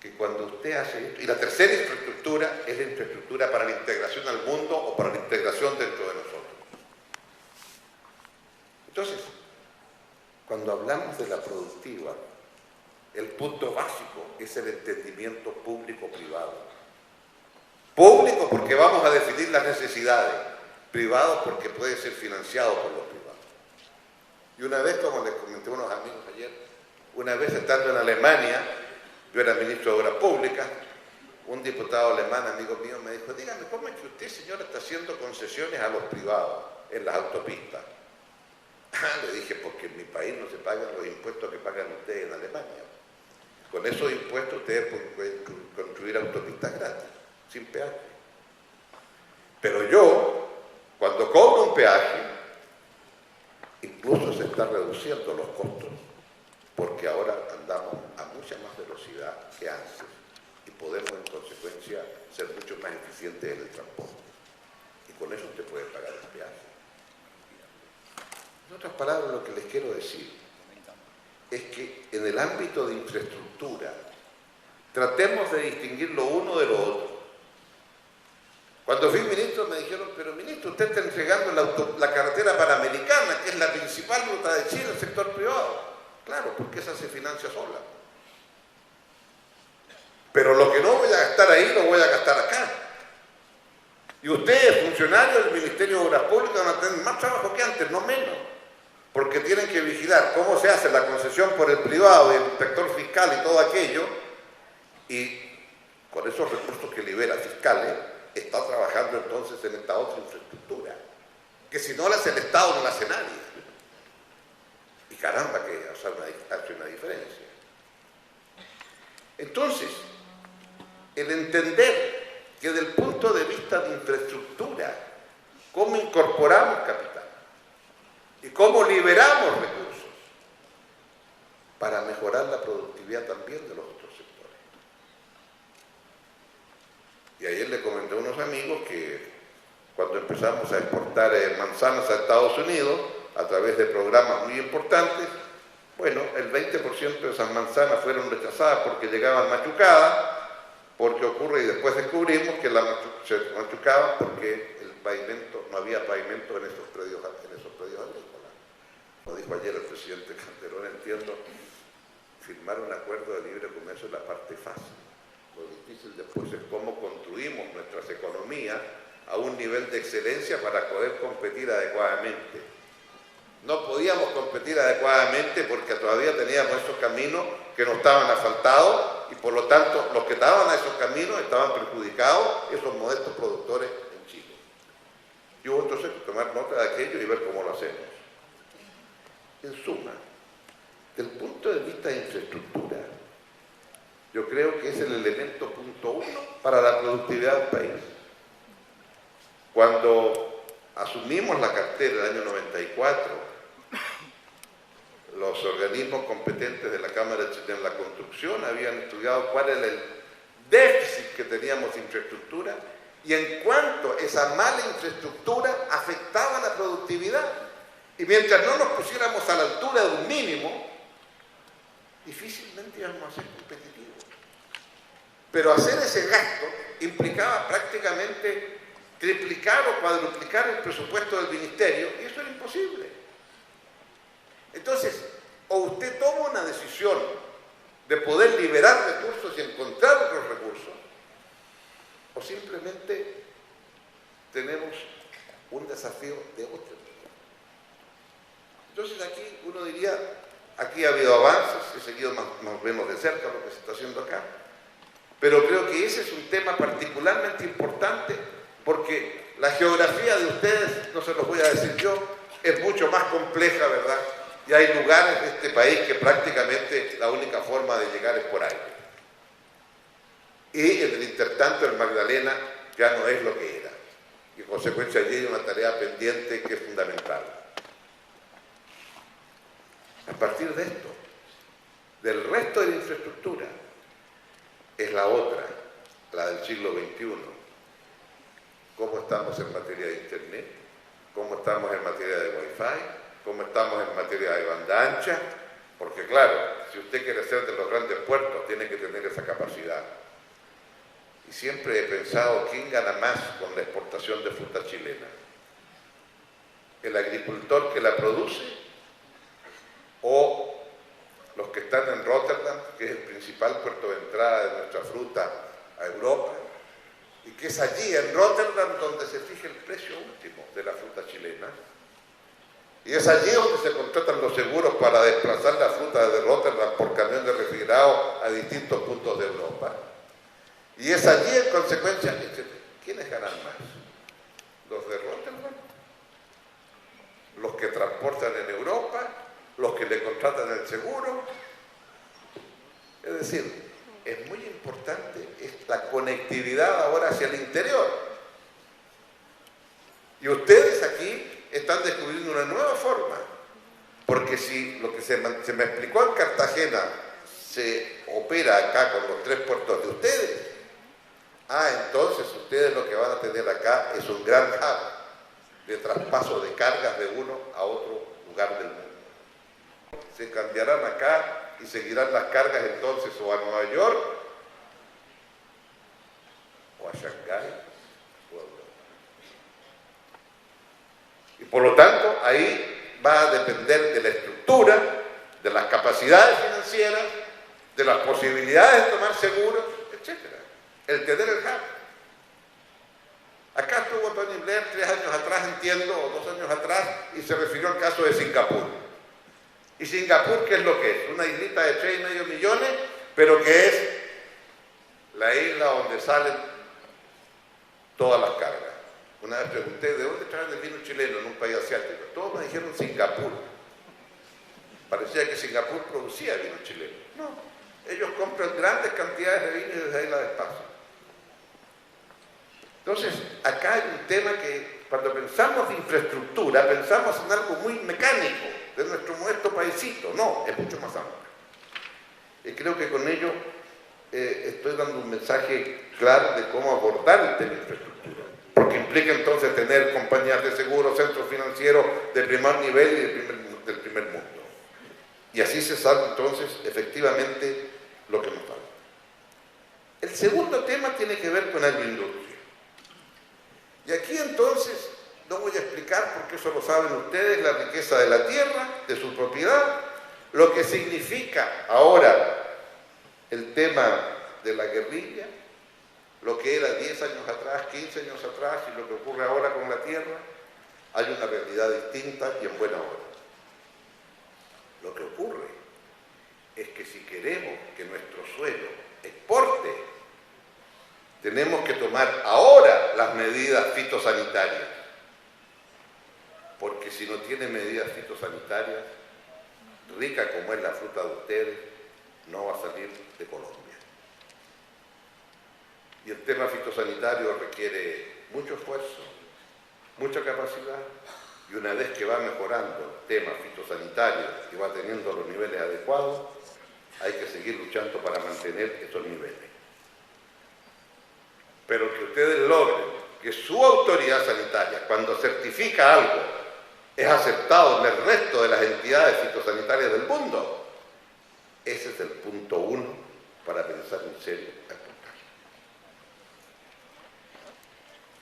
que cuando usted hace esto, y la tercera infraestructura es la infraestructura para la integración al mundo o para la integración dentro de nosotros. Entonces, cuando hablamos de la productiva, el punto básico es el entendimiento público-privado. Público porque vamos a definir las necesidades, privado porque puede ser financiado por los privados. Y una vez, como les comenté a unos amigos ayer, una vez estando en Alemania, yo era ministro de Obras Públicas, un diputado alemán, amigo mío, me dijo, dígame, ¿cómo es que usted, señor, está haciendo concesiones a los privados en las autopistas? Le dije, porque en mi país no se pagan los impuestos que pagan ustedes en Alemania. Con esos impuestos ustedes pueden construir autopistas gratis, sin peaje. Pero yo, cuando cobro un peaje, incluso se están reduciendo los costos, porque ahora andamos a mucha más velocidad que antes y podemos en consecuencia ser mucho más eficientes en el transporte. Y con eso usted puede pagar el peaje. En otras palabras, lo que les quiero decir es que en el ámbito de infraestructura tratemos de distinguir lo uno de lo otro. Cuando fui ministro me dijeron, pero ministro, usted está entregando la carretera panamericana, que es la principal ruta de Chile, al sector privado. Claro, porque esa se financia sola. Pero lo que no voy a gastar ahí, lo voy a gastar acá. Y ustedes, funcionarios del Ministerio de Obras Públicas, van a tener más trabajo que antes, no menos. Porque tienen que vigilar cómo se hace la concesión por el privado y el inspector fiscal y todo aquello, y con esos recursos que libera fiscales, está trabajando entonces en esta otra infraestructura, que si no la hace el Estado, no la hace nadie. Y caramba, que hace una diferencia. Entonces, el entender que desde el punto de vista de infraestructura, cómo incorporamos capital y cómo liberamos recursos para mejorar la productividad también de los otros sectores. Y ayer le comenté a unos amigos que cuando empezamos a exportar manzanas a Estados Unidos, a través de programas muy importantes, bueno, el 20% de esas manzanas fueron rechazadas porque llegaban machucadas, porque ocurre, y después descubrimos que se machucaban porque el pavimento, no había pavimento en esos predios agrícolas. Como dijo ayer el presidente Calderón, entiendo, firmar un acuerdo de libre comercio es la parte fácil. Lo difícil después es cómo construimos nuestras economías a un nivel de excelencia para poder competir adecuadamente. No podíamos competir adecuadamente porque todavía teníamos esos caminos que no estaban asfaltados y por lo tanto los que estaban a esos caminos estaban perjudicados, esos modestos productores en Chile. Y hubo entonces que tomar nota de aquello y ver cómo lo hacemos. En suma, desde el punto de vista de infraestructura, yo creo que es el elemento punto uno para la productividad del país. Cuando asumimos la cartera del año 94, los organismos competentes de la Cámara Chilena de la Construcción habían estudiado cuál era el déficit que teníamos de infraestructura y en cuánto esa mala infraestructura afectaba la productividad. Y mientras no nos pusiéramos a la altura de un mínimo, difícilmente íbamos a ser competitivos. Pero hacer ese gasto implicaba prácticamente triplicar o cuadruplicar el presupuesto del ministerio, y eso era imposible. Entonces, o usted toma una decisión de poder liberar recursos y encontrar otros recursos, o simplemente tenemos un desafío de otro tipo. Entonces aquí uno diría, aquí ha habido avances, he seguido más o menos de cerca lo que se está haciendo acá, pero creo que ese es un tema particularmente importante porque la geografía de ustedes, no se los voy a decir yo, es mucho más compleja, ¿verdad? Y hay lugares de este país que prácticamente la única forma de llegar es por aire. Y en el intertanto el Magdalena ya no es lo que era. Y en consecuencia allí hay una tarea pendiente que es fundamental. A partir de esto, del resto de la infraestructura, es la otra, la del siglo XXI. ¿Cómo estamos en materia de Internet? ¿Cómo estamos en materia de Wi-Fi? ¿Cómo estamos en materia de banda ancha? Porque claro, si usted quiere ser de los grandes puertos, tiene que tener esa capacidad. siempre he pensado quién gana más con la exportación de fruta chilena. ¿El agricultor que la produce o los que están en Rotterdam, que es el principal puerto de entrada de nuestra fruta a Europa, y que es allí en Rotterdam donde se fija el precio último de la fruta chilena? Y es allí donde se contratan los seguros para desplazar la fruta de Rotterdam por camión de refrigerado a distintos puntos de Europa. Y es allí, en consecuencia, ¿quiénes ganan más? ¿Los de Rotterdam? ¿Los que transportan en Europa? ¿Los que le contratan el seguro? Es decir, es muy importante esta conectividad ahora hacia el interior. Y ustedes aquí están descubriendo una nueva forma, porque si lo que se me explicó en Cartagena se opera acá con los 3 puertos de ustedes, entonces ustedes lo que van a tener acá es un gran hub de traspaso de cargas de uno a otro lugar del mundo. Se cambiarán acá y seguirán las cargas entonces o a Nueva York o a Shanghái o a Europa. Y por lo tanto ahí va a depender de la estructura, de las capacidades financieras, de las posibilidades de tomar seguros, etc. El tener el hub. Acá estuvo Tony Blair 3 años atrás, entiendo, o 2 años atrás, y se refirió al caso de Singapur. ¿Y Singapur qué es lo que es? Una islita de 3,5 millones, pero que es la isla donde salen todas las cargas. Una vez pregunté, ¿de dónde traen el vino chileno en un país asiático? Todos me dijeron Singapur. Parecía que Singapur producía vino chileno. No, ellos compran grandes cantidades de vino y desde ahí la despasan. Entonces, acá hay un tema que cuando pensamos de infraestructura, pensamos en algo muy mecánico de nuestro modesto paisito. No, es mucho más amplio. Y creo que con ello estoy dando un mensaje claro de cómo abordar el tema de infraestructura. Porque implica entonces tener compañías de seguros, centros financieros de primer nivel y del primer mundo. Y así se sabe entonces efectivamente lo que nos falta. El segundo tema tiene que ver con agroindustria. Y aquí entonces no voy a explicar, porque eso lo saben ustedes, la riqueza de la tierra, de su propiedad, lo que significa ahora el tema de la guerrilla, lo que era 10 años atrás, 15 años atrás y lo que ocurre ahora con la tierra. Hay una realidad distinta y en buena hora. Lo que ocurre es que si queremos que nuestro suelo exporte, tenemos que tomar ahora las medidas fitosanitarias, porque si no tiene medidas fitosanitarias, rica como es la fruta de ustedes, no va a salir de Colombia. Y el tema fitosanitario requiere mucho esfuerzo, mucha capacidad, y una vez que va mejorando el tema fitosanitario y va teniendo los niveles adecuados, hay que seguir luchando para mantener esos niveles. Pero que ustedes logren que su autoridad sanitaria, cuando certifica algo, es aceptado en el resto de las entidades fitosanitarias del mundo, ese es el punto 1 para pensar en serio a exportar.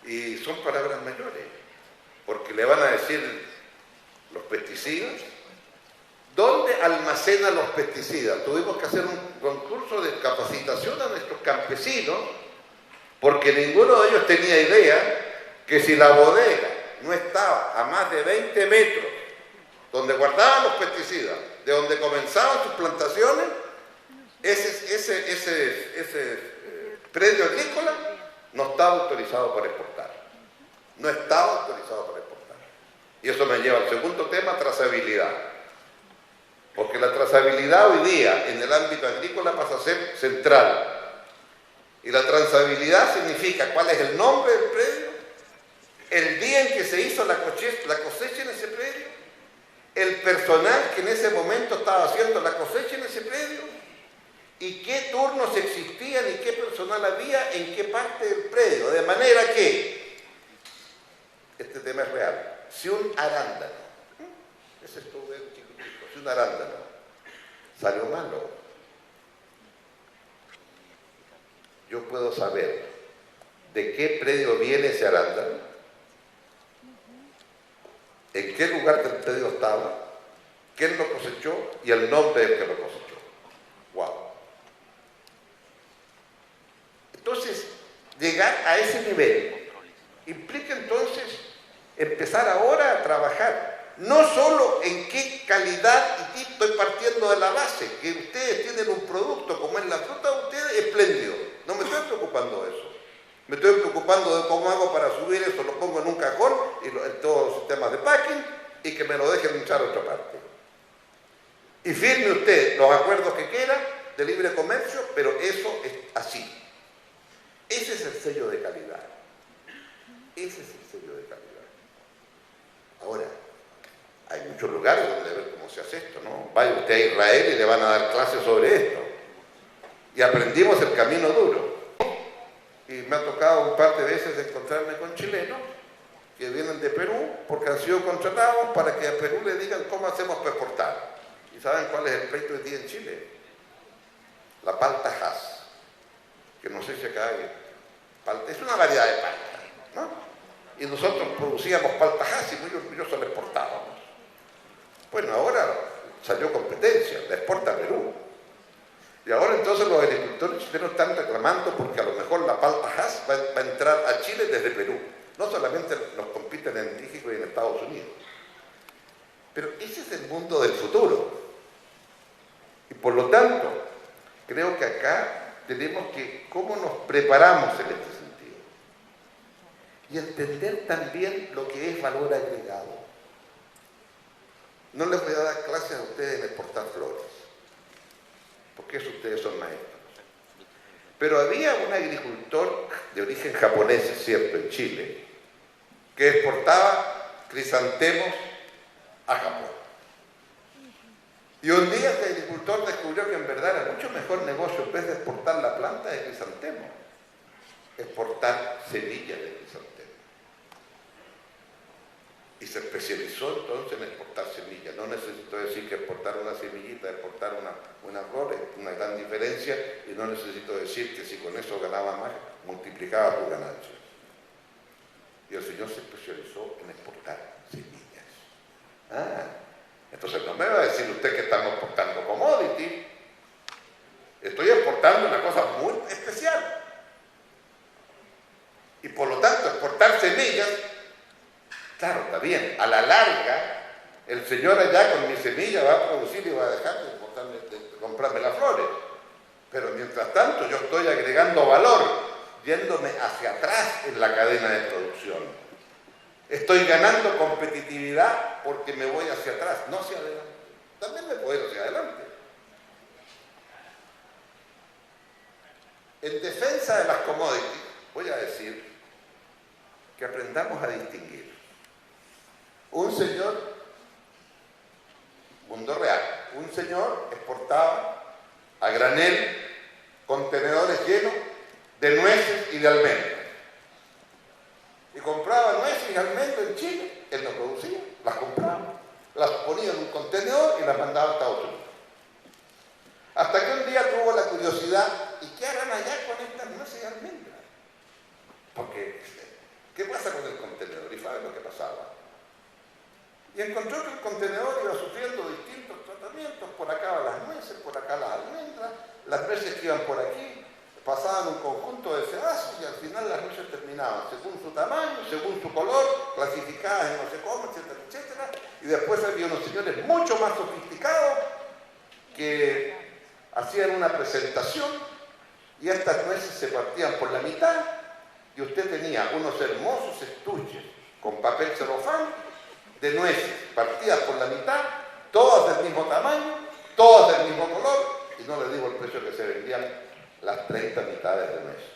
Y son palabras mayores, porque le van a decir los pesticidas, ¿dónde almacenan los pesticidas? Tuvimos que hacer un concurso de capacitación a nuestros campesinos, porque ninguno de ellos tenía idea que si la bodega no estaba a más de 20 metros donde guardaban los pesticidas, de donde comenzaban sus plantaciones, ese predio agrícola no estaba autorizado para exportar. No estaba autorizado para exportar. Y eso me lleva al segundo tema, trazabilidad. Porque la trazabilidad hoy día en el ámbito agrícola pasa a ser central. Y la trazabilidad significa cuál es el nombre del predio, el día en que se hizo la cosecha en ese predio, el personal que en ese momento estaba haciendo la cosecha en ese predio, y qué turnos existían y qué personal había en qué parte del predio. De manera que, este tema es real, si un arándano, ese es todo chiquitito, si un arándano salió malo, yo puedo saber de qué predio viene ese arándano, en qué lugar del predio estaba, quién lo cosechó y el nombre del que lo cosechó. ¡Wow! Entonces, llegar a ese nivel implica entonces empezar ahora a trabajar, no solo en qué calidad, y estoy partiendo de la base, que ustedes tienen un producto como es la fruta de ustedes, espléndido, no me estoy preocupando de eso. Me estoy preocupando de cómo hago para subir eso, lo pongo en un cajón, y en todos los sistemas de packing, y que me lo dejen echar a otra parte. Y firme usted los acuerdos que quiera de libre comercio, pero eso es así. Ese es el sello de calidad. Ese es el sello de calidad. Ahora, hay muchos lugares donde ver cómo se hace esto, ¿no? Vaya usted a Israel y le van a dar clases sobre esto. Y aprendimos el camino duro. Y me ha tocado un par de veces encontrarme con chilenos que vienen de Perú porque han sido contratados para que a Perú le digan cómo hacemos para exportar. ¿Y saben cuál es el pleito de día en Chile? La palta Hass, que no sé si acá hay palta, es una variedad de palta, ¿no? Y nosotros producíamos palta Hass y muy orgullosos la exportábamos. Bueno, ahora salió competencia, la exporta a Perú. Y ahora entonces los agricultores chilenos están reclamando porque a lo mejor la palta Hass va a entrar a Chile desde Perú. No solamente nos compiten en México y en Estados Unidos. Pero ese es el mundo del futuro. Y por lo tanto, creo que acá tenemos que, ¿cómo nos preparamos en este sentido? Y entender también lo que es valor agregado. No les voy a dar clases a ustedes en exportar flores, porque eso ustedes son maestros. Pero había un agricultor de origen japonés, es cierto, en Chile, que exportaba crisantemos a Japón. Y un día este agricultor descubrió que en verdad era mucho mejor negocio, en vez de exportar la planta de crisantemo, exportar semillas de crisantemo. Y se especializó entonces en exportar semillas. No necesito decir que exportar una semillita, exportar una flor es una gran diferencia, y no necesito decir que si con eso ganaba más, multiplicaba sus ganancias. Y el señor se especializó en exportar semillas. Entonces no me va a decir usted que estamos exportando commodity. Estoy exportando una cosa muy especial. Y por lo tanto, exportar semillas, claro, está bien. A la larga, el señor allá con mi semilla va a producir y va a dejar de comprarme las flores. Pero mientras tanto, yo estoy agregando valor, yéndome hacia atrás en la cadena de producción. Estoy ganando competitividad porque me voy hacia atrás, no hacia adelante. También me puedo ir hacia adelante. En defensa de las commodities, voy a decir que aprendamos a distinguir. Un señor, mundo real, un señor exportaba a granel contenedores llenos de nueces y de almendras. Y compraba nueces y almendras en Chile, él no producía, las compraba, las ponía en un contenedor y las mandaba a Estados Unidos. Hasta que un día tuvo la curiosidad, ¿y qué harán allá con estas nueces y almendras? Porque, ¿qué pasa con el contenedor? Y sabe lo que pasaba. Y encontró que el contenedor iba sufriendo distintos tratamientos, por acá las nueces, por acá las almendras, las nueces que iban por aquí, pasaban un conjunto de sedazos y al final las nueces terminaban según su tamaño, según su color, clasificadas en no sé cómo, etcétera, etcétera. Y después había unos señores mucho más sofisticados que hacían una presentación y estas nueces se partían por la mitad y usted tenía unos hermosos estuches con papel celofán de nueces partidas por la mitad, todas del mismo tamaño, todas del mismo color, y no les digo el precio que se vendían las 30 mitades de nueces.